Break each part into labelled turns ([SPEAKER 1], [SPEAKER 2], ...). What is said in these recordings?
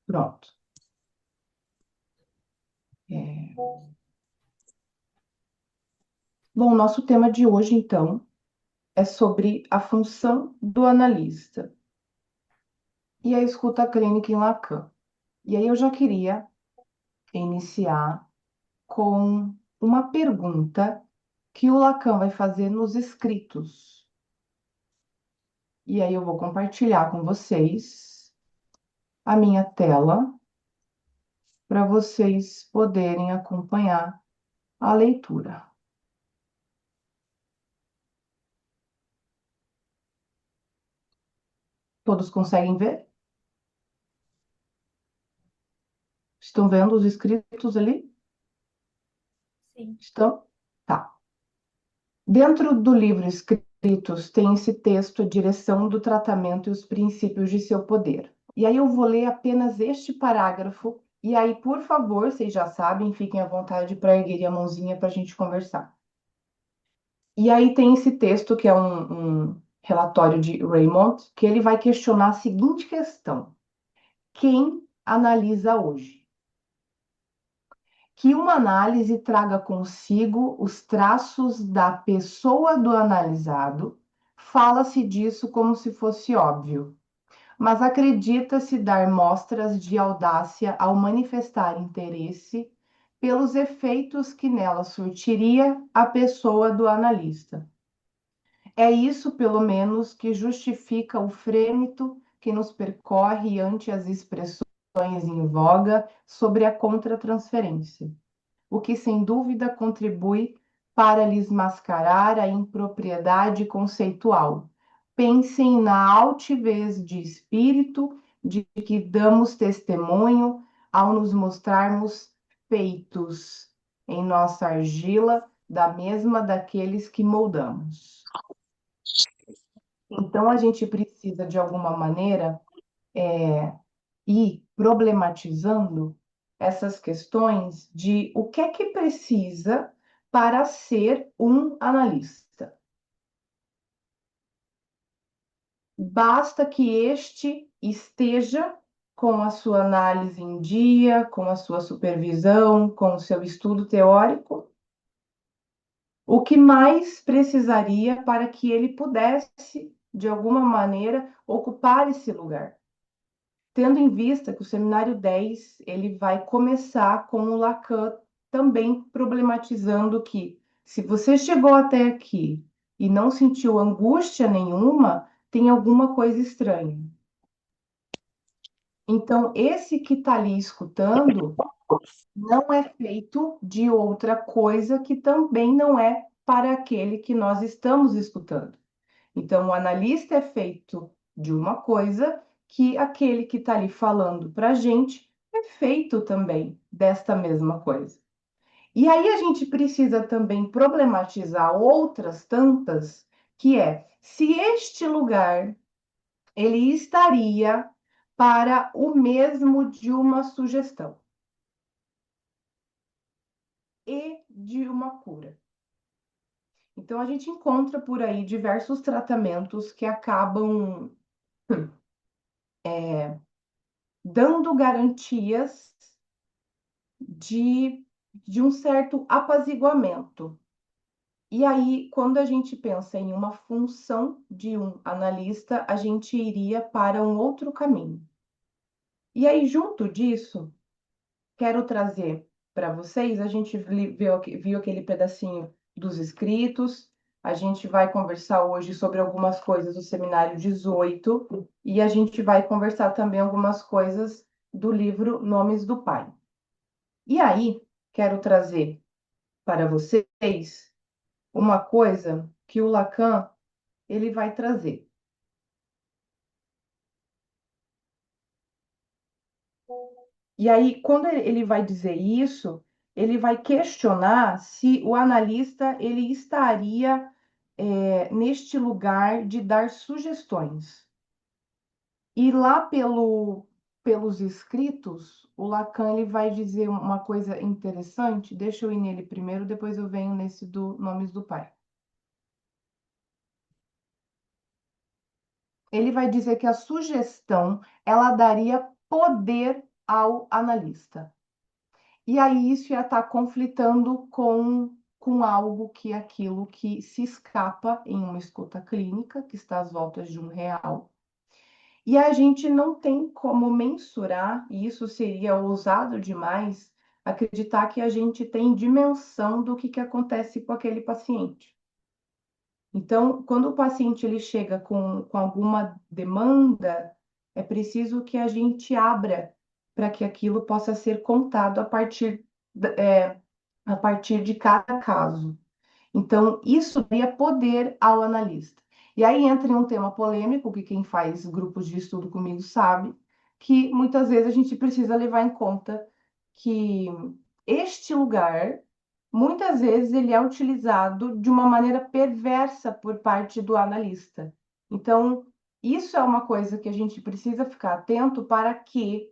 [SPEAKER 1] Pronto. Bom, nosso tema de hoje, então, é sobre a função do analista e a escuta clínica em Lacan. E aí eu já queria iniciar com uma pergunta que o Lacan vai fazer nos escritos. E aí eu vou compartilhar com vocês a minha tela para vocês poderem acompanhar a leitura. Todos conseguem ver? Estão vendo os escritos ali?
[SPEAKER 2] Sim.
[SPEAKER 1] Estão? Tá. Dentro do livro Escritos tem esse texto, a direção do tratamento e os princípios de seu poder. E aí eu vou ler apenas este parágrafo, e aí, por favor, vocês já sabem, fiquem à vontade para erguer a mãozinha para a gente conversar. E aí tem esse texto, que é um relatório de Raymond, que ele vai questionar a seguinte questão: quem analisa hoje? Que uma análise traga consigo os traços da pessoa do analisado, fala-se disso como se fosse óbvio, mas acredita-se dar mostras de audácia ao manifestar interesse pelos efeitos que nela surtiria a pessoa do analista. É isso, pelo menos, que justifica o frêmito que nos percorre ante as expressões em voga sobre a contratransferência, o que sem dúvida contribui para lhes mascarar a impropriedade conceitual. Pensem na altivez de espírito de que damos testemunho ao nos mostrarmos feitos em nossa argila, da mesma daqueles que moldamos. Então, a gente precisa, de alguma maneira, ir problematizando essas questões de o que é que precisa para ser um analista. Basta que este esteja com a sua análise em dia, com a sua supervisão, com o seu estudo teórico. O que mais precisaria para que ele pudesse, de alguma maneira, ocupar esse lugar? Tendo em vista que o seminário 10 ele vai começar com o Lacan também problematizando que, se você chegou até aqui e não sentiu angústia nenhuma, tem alguma coisa estranha. Então, esse que está ali escutando não é feito de outra coisa que também não é para aquele que nós estamos escutando. Então, o analista é feito de uma coisa que aquele que está ali falando para a gente é feito também desta mesma coisa. E aí a gente precisa também problematizar outras tantas, que é se este lugar ele estaria para o mesmo de uma sugestão e de uma cura. Então a gente encontra por aí diversos tratamentos que acabam dando garantias de um certo apaziguamento. E aí, quando a gente pensa em uma função de um analista, a gente iria para um outro caminho. E aí, junto disso, quero trazer para vocês, a gente viu aquele pedacinho dos escritos, a gente vai conversar hoje sobre algumas coisas do seminário 18 e a gente vai conversar também algumas coisas do livro Nomes do Pai. E aí, quero trazer para vocês uma coisa que o Lacan ele vai trazer. E aí, quando ele vai dizer isso, ele vai questionar se o analista ele estaria neste lugar de dar sugestões. E lá pelos escritos, o Lacan ele vai dizer uma coisa interessante. Deixa eu ir nele primeiro, depois eu venho nesse do Nomes do Pai. Ele vai dizer que a sugestão ela daria poder ao analista. E aí isso ia estar conflitando com algo que é aquilo que se escapa em uma escuta clínica, que está às voltas de R$ 1. E a gente não tem como mensurar, e isso seria ousado demais, acreditar que a gente tem dimensão do que acontece com aquele paciente. Então, quando o paciente ele chega com alguma demanda, é preciso que a gente abra para que aquilo possa ser contado a partir de cada caso. Então, isso daria poder ao analista. E aí entra em um tema polêmico, que quem faz grupos de estudo comigo sabe, que muitas vezes a gente precisa levar em conta que este lugar, muitas vezes, ele é utilizado de uma maneira perversa por parte do analista. Então, isso é uma coisa que a gente precisa ficar atento para que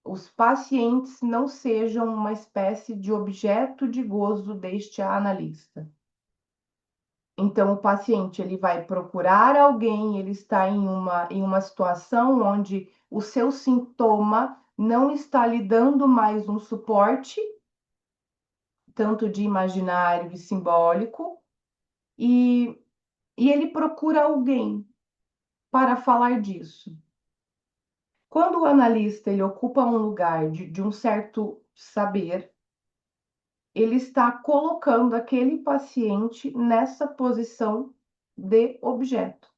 [SPEAKER 1] os pacientes não sejam uma espécie de objeto de gozo deste analista. Então, o paciente ele vai procurar alguém, ele está em uma situação onde o seu sintoma não está lhe dando mais um suporte, tanto de imaginário e simbólico, e, e ele procura alguém para falar disso. Quando o analista ele ocupa um lugar de um certo saber, ele está colocando aquele paciente nessa posição de objeto.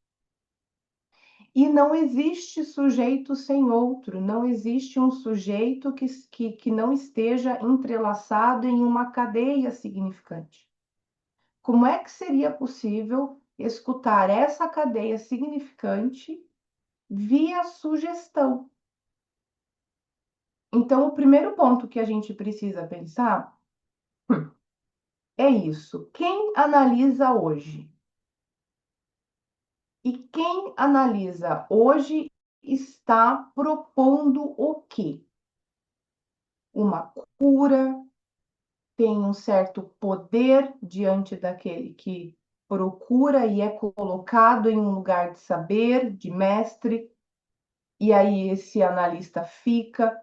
[SPEAKER 1] E não existe sujeito sem outro, não existe um sujeito que não esteja entrelaçado em uma cadeia significante. Como é que seria possível escutar essa cadeia significante via sugestão? Então, o primeiro ponto que a gente precisa pensar é isso. Quem analisa hoje? E quem analisa hoje está propondo o quê? Uma cura, tem um certo poder diante daquele que procura e é colocado em um lugar de saber, de mestre, e aí esse analista fica.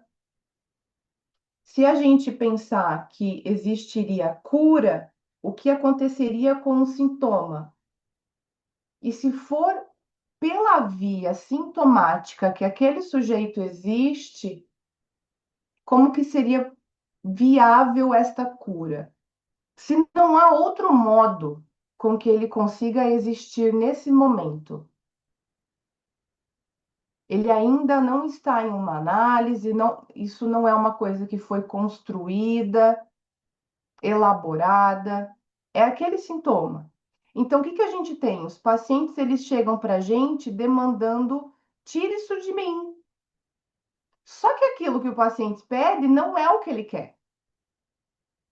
[SPEAKER 1] Se a gente pensar que existiria cura, o que aconteceria com o sintoma? E se for pela via sintomática que aquele sujeito existe, como que seria viável esta cura? Se não há outro modo com que ele consiga existir nesse momento, ele ainda não está em uma análise, isso não é uma coisa que foi construída, elaborada, é aquele sintoma. Então, o que a gente tem? Os pacientes eles chegam para a gente demandando, tire isso de mim. Só que aquilo que o paciente pede não é o que ele quer.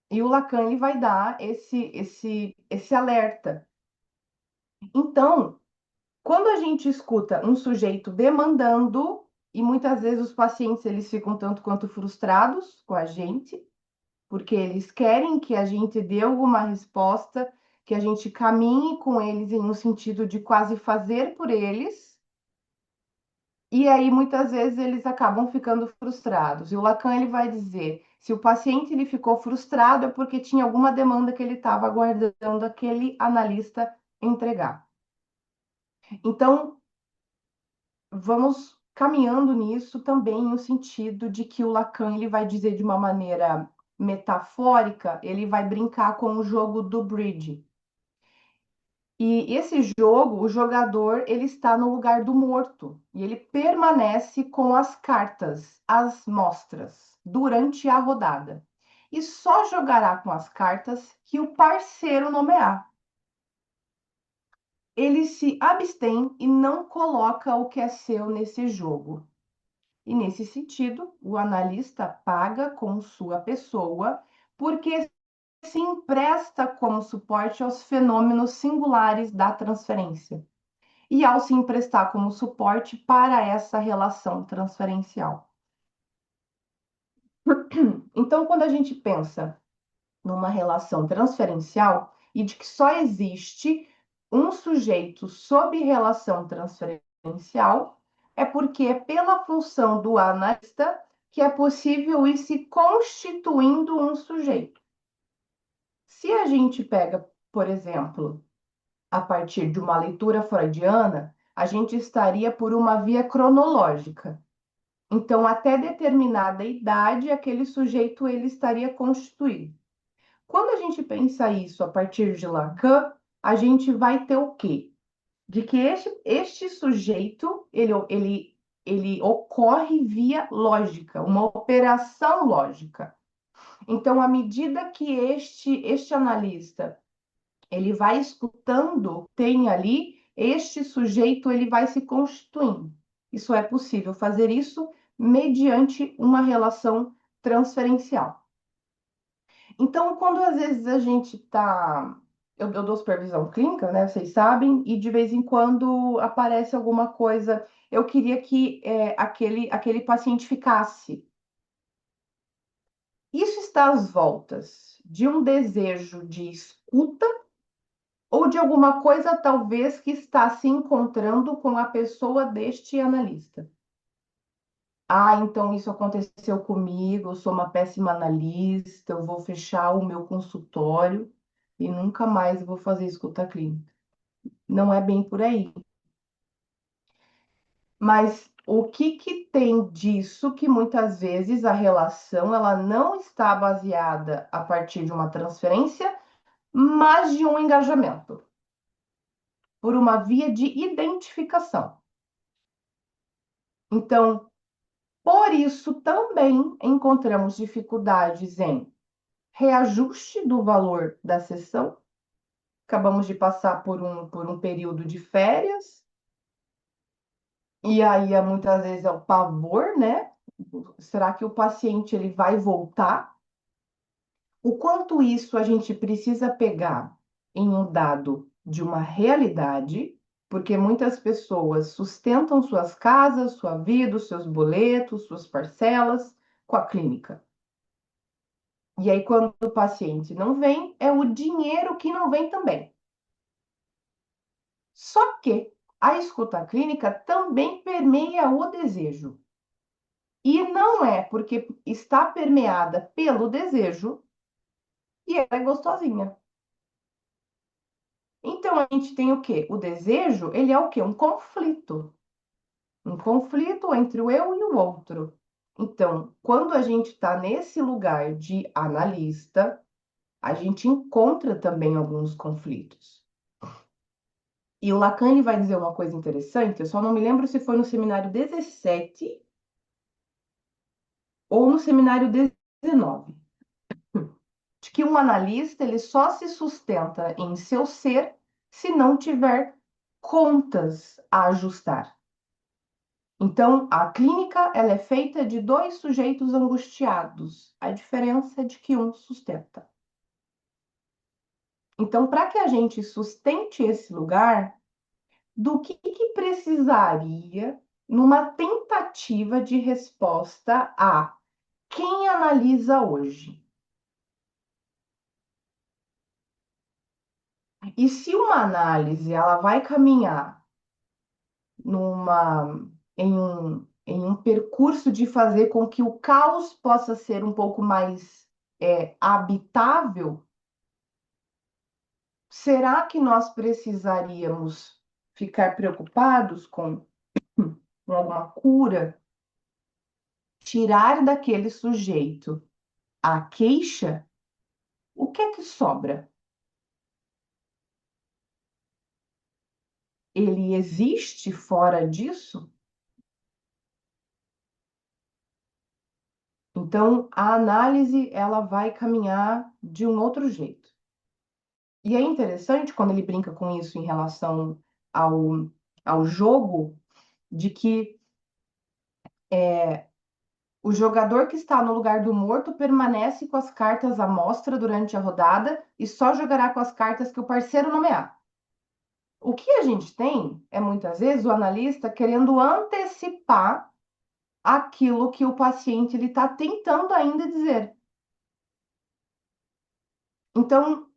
[SPEAKER 1] E o Lacan ele vai dar esse alerta. Então, quando a gente escuta um sujeito demandando, e muitas vezes os pacientes eles ficam tanto quanto frustrados com a gente, porque eles querem que a gente dê alguma resposta, que a gente caminhe com eles em um sentido de quase fazer por eles, e aí muitas vezes eles acabam ficando frustrados. E o Lacan ele vai dizer, se o paciente ele ficou frustrado é porque tinha alguma demanda que ele estava aguardando aquele analista entregar. Então, vamos caminhando nisso também no sentido de que o Lacan ele vai dizer de uma maneira metafórica, ele vai brincar com o jogo do bridge. E esse jogo, o jogador, ele está no lugar do morto e ele permanece com as cartas, as mostras, durante a rodada. E só jogará com as cartas que o parceiro nomear. Ele se abstém e não coloca o que é seu nesse jogo. E, nesse sentido, o analista paga com sua pessoa, porque se empresta como suporte aos fenômenos singulares da transferência, e ao se emprestar como suporte para essa relação transferencial. Então, quando a gente pensa numa relação transferencial e de que só existe um sujeito sob relação transferencial, é porque é pela função do analista que é possível ir se constituindo um sujeito. Se a gente pega, por exemplo, a partir de uma leitura freudiana, a gente estaria por uma via cronológica. Então, até determinada idade, aquele sujeito ele estaria constituído. Quando a gente pensa isso a partir de Lacan, a gente vai ter o quê? De que este sujeito, ele ocorre via lógica, uma operação lógica. Então, à medida que este analista ele vai escutando, tem ali, este sujeito ele vai se constituindo. Isso é possível fazer isso mediante uma relação transferencial. Então, quando às vezes a gente está. Eu dou supervisão clínica, né? Vocês sabem, e de vez em quando aparece alguma coisa. Eu queria que aquele paciente ficasse. Isso está às voltas de um desejo de escuta ou de alguma coisa, talvez, que está se encontrando com a pessoa deste analista. Ah, então isso aconteceu comigo, eu sou uma péssima analista, eu vou fechar o meu consultório e nunca mais vou fazer escuta clínica. Não é bem por aí. Mas o que que tem disso que muitas vezes a relação ela não está baseada a partir de uma transferência, mas de um engajamento, por uma via de identificação. Então, por isso também encontramos dificuldades em reajuste do valor da sessão. Acabamos de passar por um período de férias, e aí muitas vezes é o pavor, né? Será que o paciente ele vai voltar? O quanto isso a gente precisa pegar em um dado de uma realidade, porque muitas pessoas sustentam suas casas, sua vida, os seus boletos, suas parcelas com a clínica. E aí, quando o paciente não vem, é o dinheiro que não vem também. Só que a escuta clínica também permeia o desejo. E não é porque está permeada pelo desejo e ela é gostosinha. Então a gente tem o quê? O desejo, ele é o quê? Um conflito. Um conflito entre o eu e o outro. Então, quando a gente está nesse lugar de analista, a gente encontra também alguns conflitos. E o Lacan ele vai dizer uma coisa interessante, eu só não me lembro se foi no seminário 17 ou no seminário 19, de que um analista ele só se sustenta em seu ser se não tiver contas a ajustar. Então, a clínica ela é feita de dois sujeitos angustiados. A diferença é de que um sustenta. Então, para que a gente sustente esse lugar, do que precisaria numa tentativa de resposta a quem analisa hoje? E se uma análise ela vai caminhar numa, em um percurso de fazer com que o caos possa ser um pouco mais habitável, será que nós precisaríamos ficar preocupados com alguma cura? Tirar daquele sujeito a queixa? O que é que sobra? Ele existe fora disso? Então, a análise ela vai caminhar de um outro jeito. E é interessante quando ele brinca com isso em relação ao jogo, de que o jogador que está no lugar do morto permanece com as cartas à mostra durante a rodada e só jogará com as cartas que o parceiro nomear. O que a gente tem é muitas vezes o analista querendo antecipar aquilo que o paciente ele está tentando ainda dizer. Então,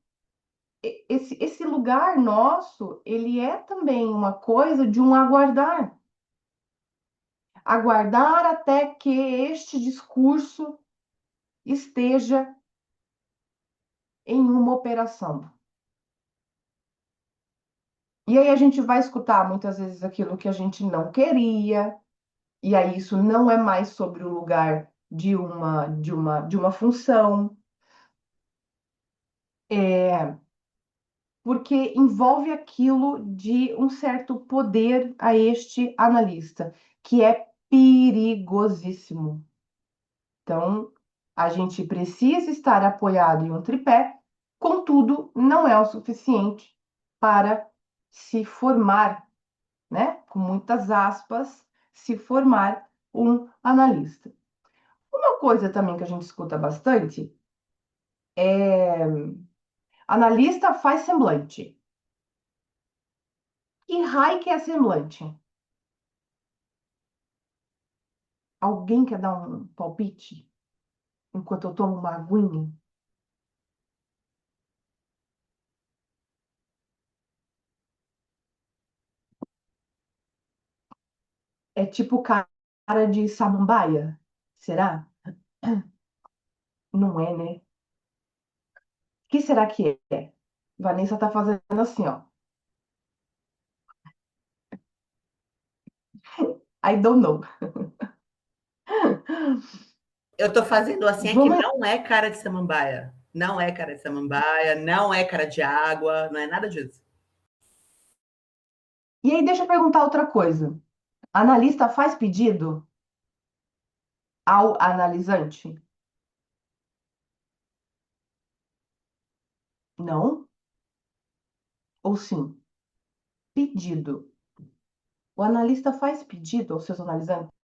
[SPEAKER 1] esse lugar nosso, ele é também uma coisa de um aguardar. aguardar até que este discurso esteja em uma operação. E aí a gente vai escutar muitas vezes aquilo que a gente não queria, e aí isso não é mais sobre o lugar de uma função, é, porque envolve aquilo de um certo poder a este analista, que é perigosíssimo. Então, a gente precisa estar apoiado em um tripé, contudo, não é o suficiente para se formar, né? Com muitas aspas, se formar um analista. Uma coisa também que a gente escuta bastante é analista faz semblante. Que raio que é semblante? Alguém quer dar um palpite enquanto eu tomo uma aguinha? É tipo cara de samambaia? Será? Não é, né? O que será que é? Vanessa tá fazendo assim, ó. I don't know.
[SPEAKER 3] Eu tô fazendo assim, é que
[SPEAKER 1] Vamos...
[SPEAKER 3] não é cara de samambaia. Não é cara de samambaia, não é cara de água, não é nada disso.
[SPEAKER 1] E aí, deixa eu perguntar outra coisa. Analista faz pedido ao analisante? Não? Ou sim? Pedido. O analista faz pedido aos seus analisantes?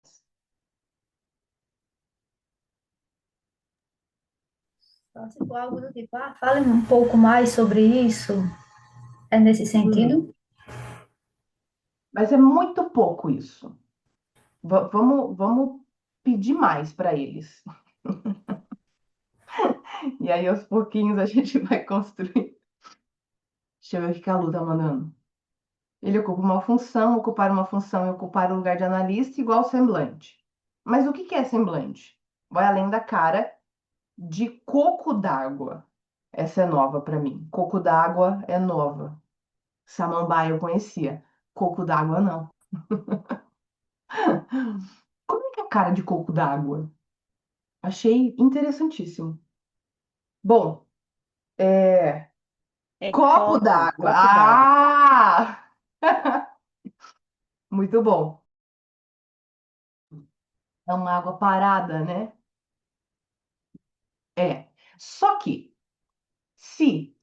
[SPEAKER 2] Só se for algo do tipo, fale um pouco mais sobre isso. É nesse
[SPEAKER 1] Hum,
[SPEAKER 2] sentido?
[SPEAKER 1] mas é muito pouco isso. Vamos pedir mais para eles. E aí, aos pouquinhos, a gente vai construir. Deixa eu ver o que a Lu tá mandando. Ele ocupa uma função, ocupar uma função e ocupar o lugar de analista igual semblante. Mas o que que é semblante? Vai além da cara de coco d'água. Essa é nova para mim. Coco d'água é nova. Samambaia eu conhecia. Coco d'água não. Como é que é a cara de coco d'água? Achei interessantíssimo. Bom,
[SPEAKER 3] É
[SPEAKER 1] copo
[SPEAKER 3] copo,
[SPEAKER 1] d'água.
[SPEAKER 3] copo d'água.
[SPEAKER 1] Ah! Muito bom. É uma água parada, né? É. Só que, se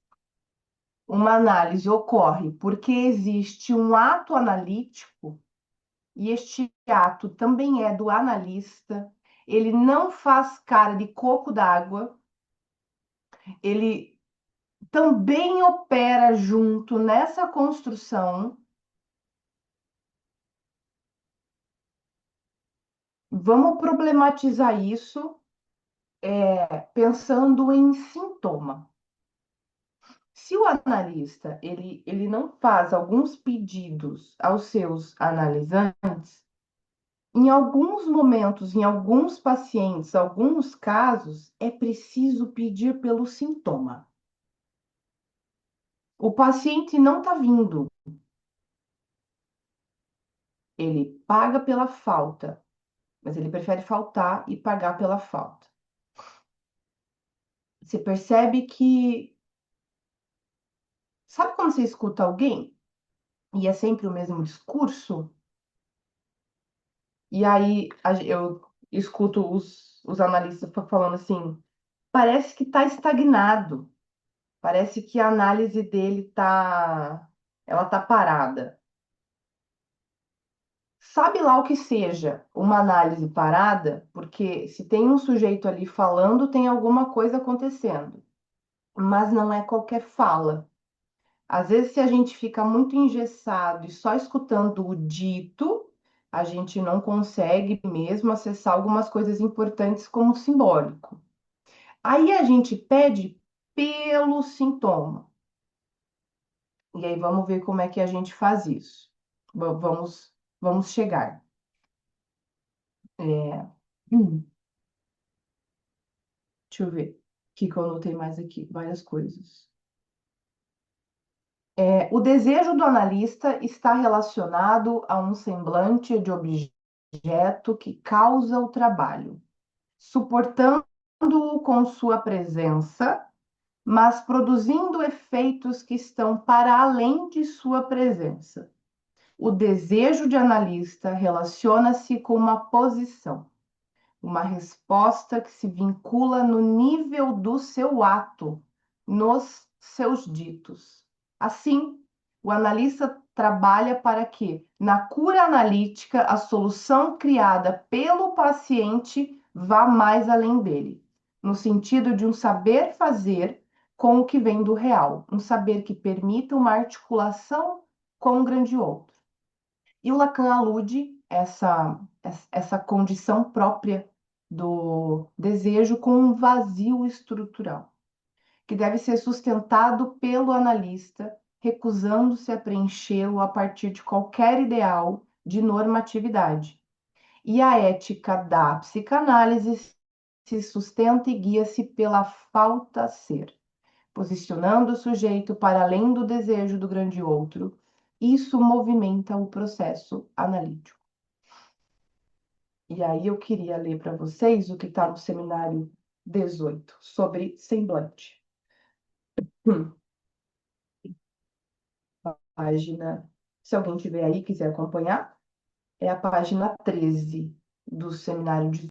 [SPEAKER 1] uma análise ocorre porque existe um ato analítico, e este ato também é do analista, ele não faz cara de coco d'água, ele também opera junto nessa construção. Vamos problematizar isso, pensando em sintoma. Se o analista ele não faz alguns pedidos aos seus analisantes, em alguns momentos, em alguns pacientes, alguns casos, é preciso pedir pelo sintoma. O paciente não está vindo, ele paga pela falta, mas ele prefere faltar e pagar pela falta. Você percebe que, sabe quando você escuta alguém e é sempre o mesmo discurso? E aí eu escuto os analistas falando assim, parece que está estagnado, parece que a análise dele ela tá parada. Sabe lá o que seja uma análise parada, porque se tem um sujeito ali falando, tem alguma coisa acontecendo, mas não é qualquer fala. Às vezes, se a gente fica muito engessado e só escutando o dito, a gente não consegue mesmo acessar algumas coisas importantes como o simbólico. Aí a gente pede pelo sintoma. E aí vamos ver como é que a gente faz isso. Vamos chegar. É, hum, deixa eu ver. O que que eu anotei mais aqui? Várias coisas. O desejo do analista está relacionado a um semblante de objeto que causa o trabalho, suportando-o com sua presença, mas produzindo efeitos que estão para além de sua presença. O desejo de analista relaciona-se com uma posição, uma resposta que se vincula no nível do seu ato, nos seus ditos. Assim, o analista trabalha para que, na cura analítica, a solução criada pelo paciente vá mais além dele, no sentido de um saber fazer com o que vem do real, um saber que permita uma articulação com o grande outro. E o Lacan alude essa condição própria do desejo com um vazio estrutural, que deve ser sustentado pelo analista, recusando-se a preenchê-lo a partir de qualquer ideal de normatividade. E a ética da psicanálise se sustenta e guia-se pela falta ser, posicionando o sujeito para além do desejo do grande outro. Isso movimenta o processo analítico. E aí eu queria ler para vocês o que está no seminário 18 sobre semblante. Página, se alguém tiver aí e quiser acompanhar, é a página 13 do seminário de.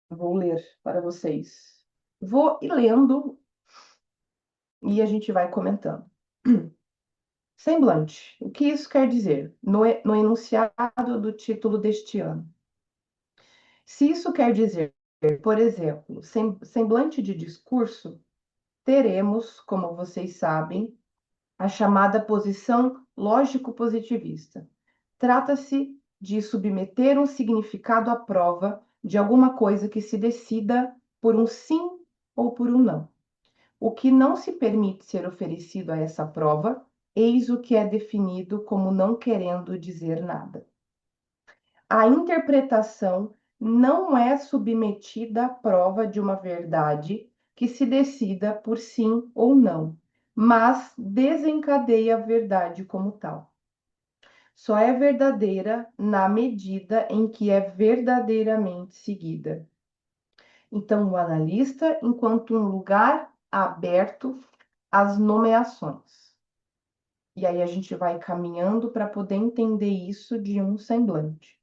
[SPEAKER 1] Vou ler para vocês. Vou ir lendo e a gente vai comentando. Semblante. O que isso quer dizer? No enunciado do título deste ano. Se isso quer dizer, por exemplo, semblante de discurso, teremos, como vocês sabem, a chamada posição lógico-positivista. Trata-se de submeter um significado à prova de alguma coisa que se decida por um sim ou por um não. O que não se permite ser oferecido a essa prova, eis o que é definido como não querendo dizer nada. A interpretação não é submetida à prova de uma verdade que se decida por sim ou não, mas desencadeia a verdade como tal. Só é verdadeira na medida em que é verdadeiramente seguida. Então, o analista, enquanto um lugar aberto às nomeações. E aí a gente vai caminhando para poder entender isso de um semblante.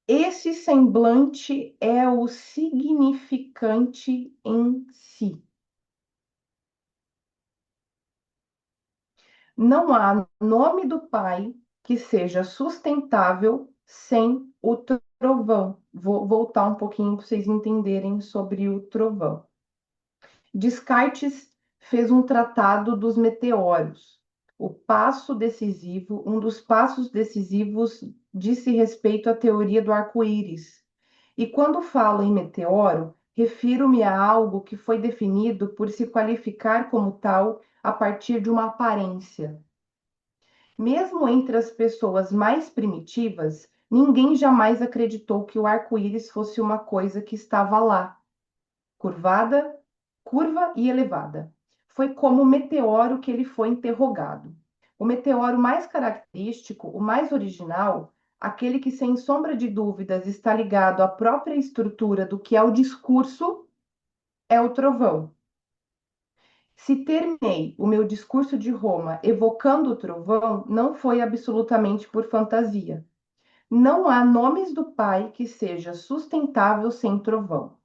[SPEAKER 1] Esse semblante é o significante em si. Não há nome do Pai que seja sustentável sem o trovão. Vou voltar um pouquinho para vocês entenderem sobre o trovão. Descartes fez um tratado dos meteoros. O passo decisivo, um dos passos decisivos disse respeito à teoria do arco-íris. E quando falo em meteoro, refiro-me a algo que foi definido por se qualificar como tal a partir de uma aparência. Mesmo entre as pessoas mais primitivas, ninguém jamais acreditou que o arco-íris fosse uma coisa que estava lá, curvada, curva e elevada. Foi como meteoro que ele foi interrogado. O meteoro mais característico, o mais original, aquele que sem sombra de dúvidas está ligado à própria estrutura do que é o discurso, é o trovão. Se terminei o meu discurso de Roma evocando o trovão, não foi absolutamente por fantasia. Não há nomes do Pai que seja sustentável sem trovão.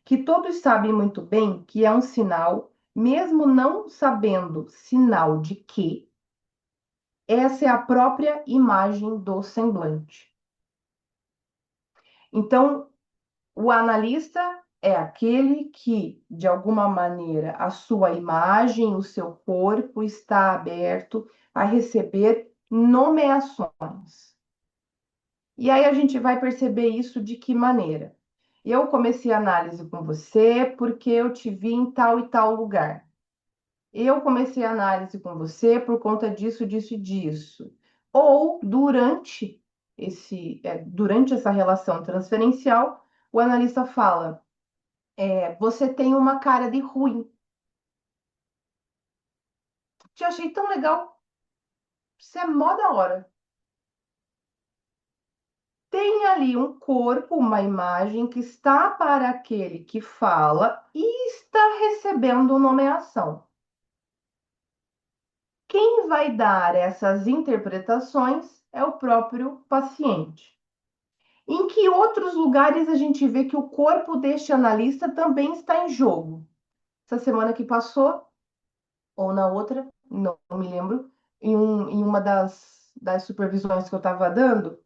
[SPEAKER 1] Que todos sabem muito bem que é um sinal, mesmo não sabendo sinal de quê, essa é a própria imagem do semblante. Então, o analista é aquele que, de alguma maneira, a sua imagem, o seu corpo está aberto a receber nomeações. E aí a gente vai perceber isso de que maneira? Eu comecei a análise com você porque eu te vi em tal e tal lugar. Eu comecei a análise com você por conta disso, disso e disso. Ou durante essa relação transferencial, o analista fala, você tem uma cara de ruim. Te achei tão legal, você é mó da hora. Tem ali um corpo, uma imagem que está para aquele que fala e está recebendo nomeação. Quem vai dar essas interpretações é o próprio paciente. Em que outros lugares a gente vê que o corpo deste analista também está em jogo? Essa semana que passou, ou na outra, não me lembro, em uma das supervisões que eu estava dando,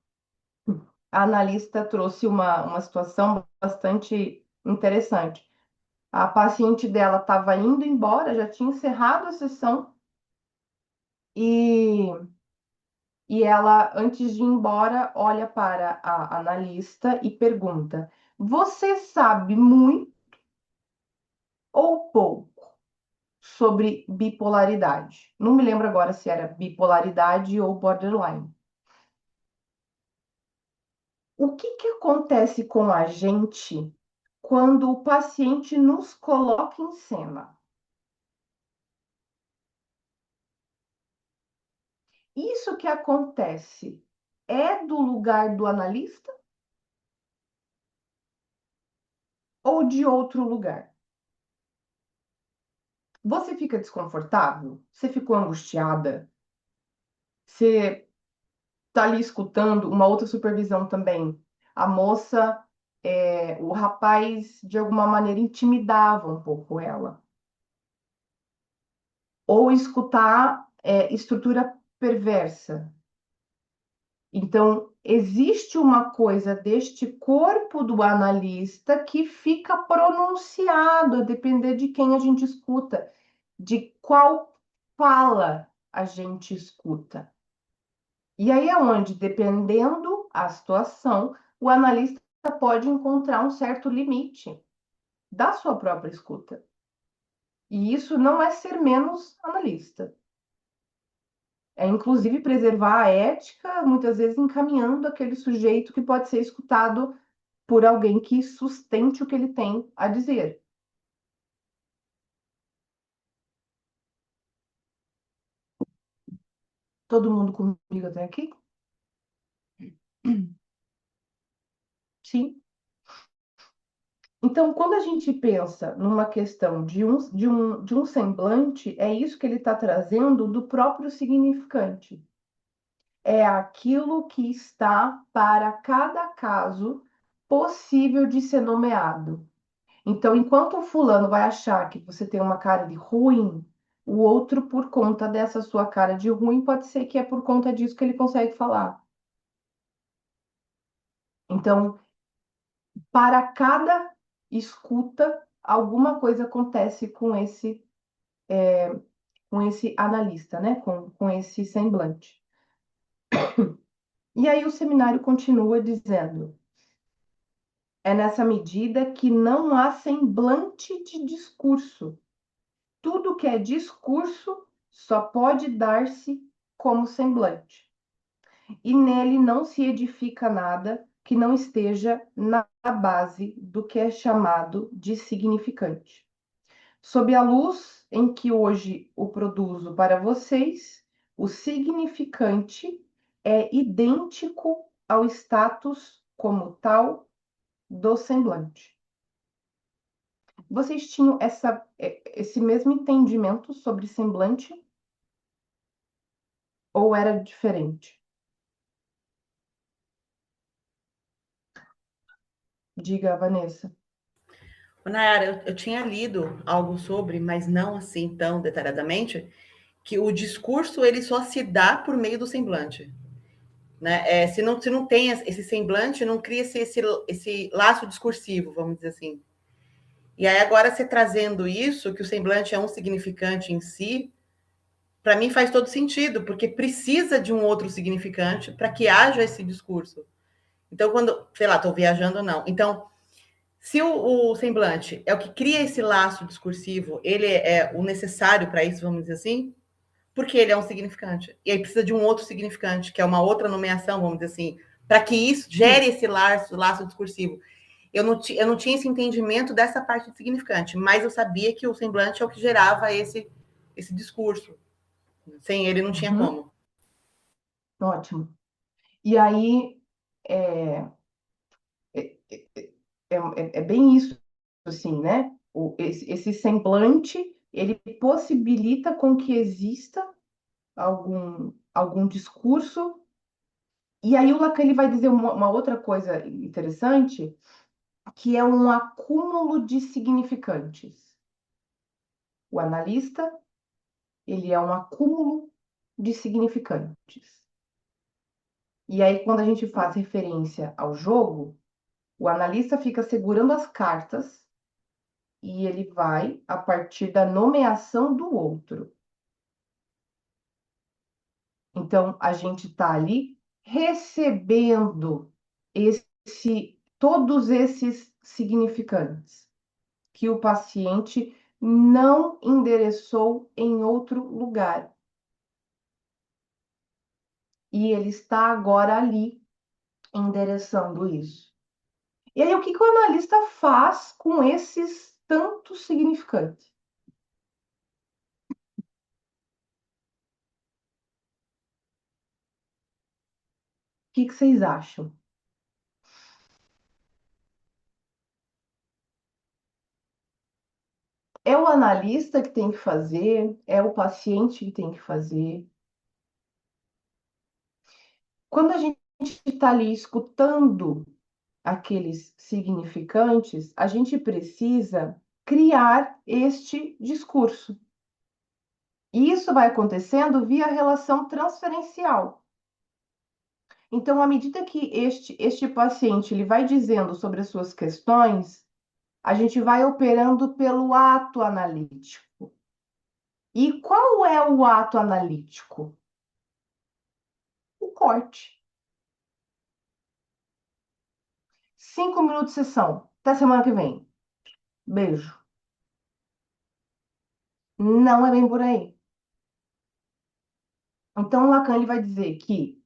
[SPEAKER 1] a analista trouxe uma situação bastante interessante. A paciente dela estava indo embora, já tinha encerrado a sessão, e, e ela, antes de ir embora, olha para a analista e pergunta: Você sabe muito ou pouco sobre bipolaridade? Não me lembro agora se era bipolaridade ou borderline. O que que acontece com a gente quando o paciente nos coloca em cena? Isso que acontece é do lugar do analista ou de outro lugar? Você fica desconfortável? Você ficou angustiada? Você está ali escutando uma outra supervisão também? A moça, o rapaz, de alguma maneira, intimidava um pouco ela. Ou escutar estrutura perversa. Então, existe uma coisa deste corpo do analista que fica pronunciado, a depender de quem a gente escuta, de qual fala a gente escuta. E aí é onde, dependendo a situação, o analista pode encontrar um certo limite da sua própria escuta. E isso não é ser menos analista. É, inclusive, preservar a ética, muitas vezes encaminhando aquele sujeito que pode ser escutado por alguém que sustente o que ele tem a dizer. Todo mundo comigo até aqui? Sim. Então, quando a gente pensa numa questão de um semblante, é isso que ele está trazendo do próprio significante. É aquilo que está para cada caso possível de ser nomeado. Então, enquanto o fulano vai achar que você tem uma cara de ruim, o outro, por conta dessa sua cara de ruim, pode ser que é por conta disso que ele consegue falar. Então, para cada escuta, alguma coisa acontece com esse analista, né? Com esse semblante. E aí o seminário continua dizendo: é nessa medida que não há semblante de discurso. Tudo que é discurso só pode dar-se como semblante. E nele não se edifica nada que não esteja na base do que é chamado de significante. Sob a luz em que hoje o produzo para vocês, o significante é idêntico ao status como tal do semblante. Vocês tinham esse mesmo entendimento sobre semblante ou era diferente? Diga, Vanessa.
[SPEAKER 3] Nayara, eu tinha lido algo sobre, mas não assim tão detalhadamente, que o discurso ele só se dá por meio do semblante. Né? Se não tem esse semblante, não cria esse laço discursivo, vamos dizer assim. E aí, agora, você trazendo isso, que o semblante é um significante em si, para mim faz todo sentido, porque precisa de um outro significante para que haja esse discurso. Então, quando, sei lá, estou viajando ou não. Então, Se o semblante é o que cria esse laço discursivo, ele é o necessário para isso, vamos dizer assim, porque ele é um significante. E aí precisa de um outro significante, que é uma outra nomeação, vamos dizer assim, para que isso gere esse laço discursivo. Eu não tinha esse entendimento dessa parte de significante, mas eu sabia que o semblante é o que gerava esse discurso. Sem ele não tinha
[SPEAKER 1] Uhum,
[SPEAKER 3] como.
[SPEAKER 1] ótimo. E aí, é, é, é bem isso, assim, né? Esse semblante, ele possibilita com que exista algum discurso. E aí o Lacan ele vai dizer uma outra coisa interessante, que é um acúmulo de significantes. O analista, ele é um acúmulo de significantes. E aí, quando a gente faz referência ao jogo, o analista fica segurando as cartas e ele vai a partir da nomeação do outro. Então, a gente está ali recebendo todos esses significantes que o paciente não endereçou em outro lugar. E ele está agora ali endereçando isso. E aí, o que que o analista faz com esses tantos significantes? O que que vocês acham? É o analista que tem que fazer? É o paciente que tem que fazer? Quando a gente está ali escutando aqueles significantes, a gente precisa criar este discurso. E isso vai acontecendo via relação transferencial. Então, à medida que este paciente ele vai dizendo sobre as suas questões, a gente vai operando pelo ato analítico. E qual é o ato analítico? O corte. 5 minutos de sessão. Até semana que vem. Beijo. Não é bem por aí. Então, o Lacan ele vai dizer que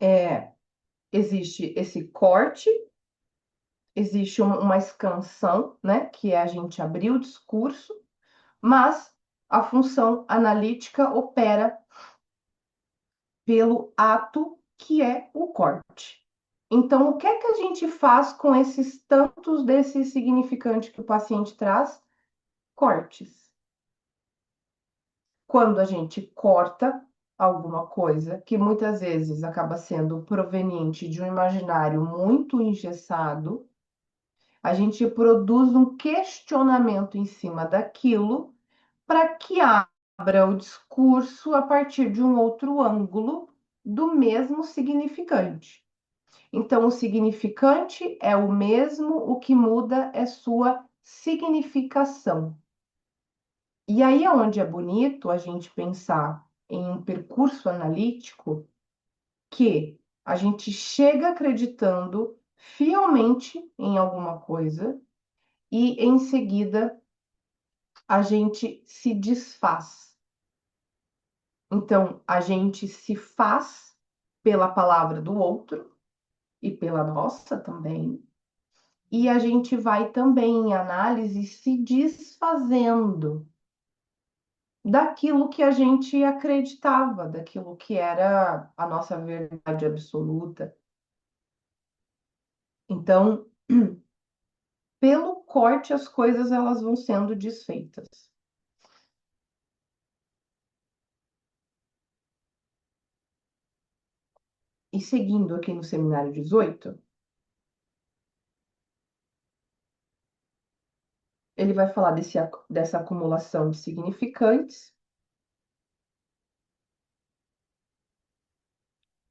[SPEAKER 1] é, existe esse corte, existe uma escansão, né, que é a gente abrir o discurso, mas a função analítica opera pelo ato que é o corte. Então, o que é que a gente faz com esses tantos desses significantes que o paciente traz? Cortes. Quando a gente corta alguma coisa, que muitas vezes acaba sendo proveniente de um imaginário muito engessado, a gente produz um questionamento em cima daquilo para que abra o discurso a partir de um outro ângulo do mesmo significante. Então, o significante é o mesmo, o que muda é sua significação. E aí é onde é bonito a gente pensar em um percurso analítico que a gente chega acreditando fielmente em alguma coisa e em seguida a gente se desfaz. Então, a gente se faz pela palavra do outro e pela nossa também. E a gente vai também em análise se desfazendo daquilo que a gente acreditava, daquilo que era a nossa verdade absoluta. Então, pelo corte, as coisas elas vão sendo desfeitas. E seguindo aqui no seminário 18, ele vai falar dessa acumulação de significantes.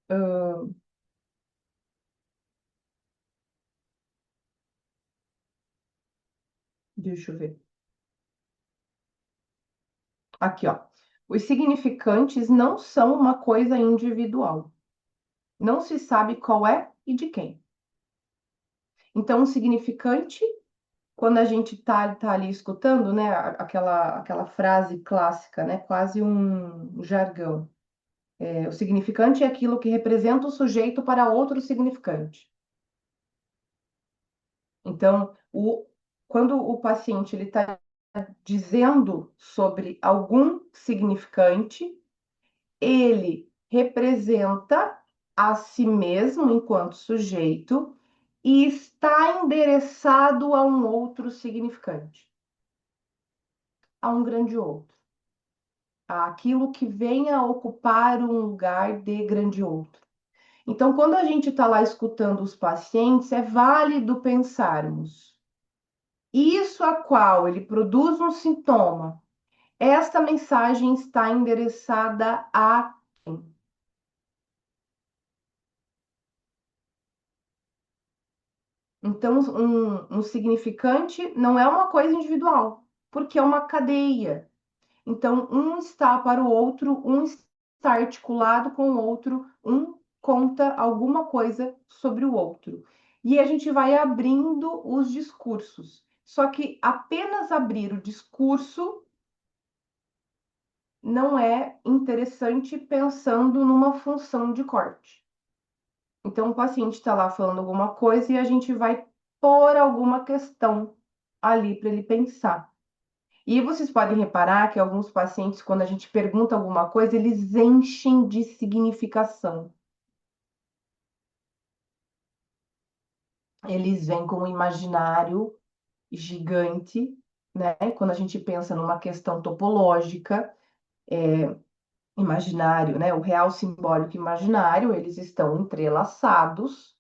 [SPEAKER 1] Ahn, deixa eu ver. Aqui, ó. Os significantes não são uma coisa individual. Não se sabe qual é e de quem. Então, o significante, quando a gente tá ali escutando, né, aquela frase clássica, né, quase um jargão. O significante é aquilo que representa o sujeito para outro significante. Então, quando o paciente ele está dizendo sobre algum significante, ele representa a si mesmo enquanto sujeito e está endereçado a um outro significante, a um grande outro, àquilo que venha a ocupar um lugar de grande outro. Então, quando a gente está lá escutando os pacientes, é válido pensarmos: isso a qual ele produz um sintoma, esta mensagem está endereçada a quem? Então, um significante não é uma coisa individual, porque é uma cadeia. Então, um está para o outro, um está articulado com o outro, um conta alguma coisa sobre o outro. E a gente vai abrindo os discursos. Só que apenas abrir o discurso não é interessante pensando numa função de corte. Então, o paciente está lá falando alguma coisa e a gente vai pôr alguma questão ali para ele pensar. E vocês podem reparar que alguns pacientes, quando a gente pergunta alguma coisa, eles enchem de significação. Eles vêm com um imaginário gigante, né? Quando a gente pensa numa questão topológica, imaginário, né? O real, simbólico e imaginário, eles estão entrelaçados.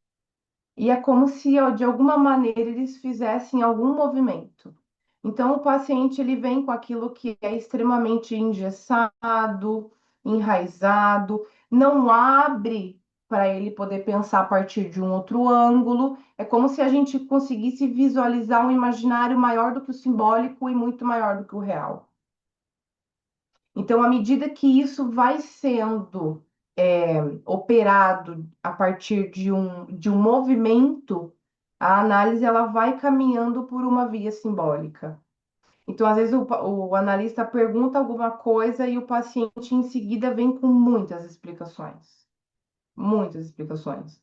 [SPEAKER 1] E é como se, de alguma maneira, eles fizessem algum movimento. Então, o paciente ele vem com aquilo que é extremamente engessado, enraizado, não abre para ele poder pensar a partir de um outro ângulo. É como se a gente conseguisse visualizar um imaginário maior do que o simbólico e muito maior do que o real. Então, à medida que isso vai sendo operado a partir de um movimento, a análise ela vai caminhando por uma via simbólica. Então, às vezes, o analista pergunta alguma coisa e o paciente em seguida vem com muitas explicações. Muitas explicações.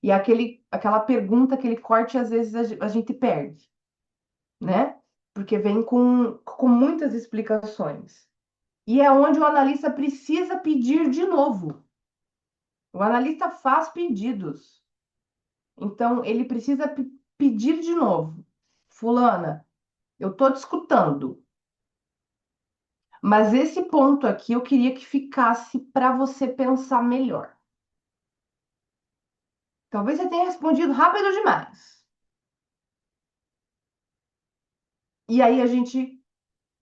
[SPEAKER 1] E aquela pergunta, aquele corte, às vezes a gente perde, né? Porque vem com muitas explicações. E é onde o analista precisa pedir de novo. O analista faz pedidos. Então, ele precisa pedir de novo. Fulana, eu estou te escutando, mas esse ponto aqui eu queria que ficasse para você pensar melhor. Talvez você tenha respondido rápido demais. E aí a gente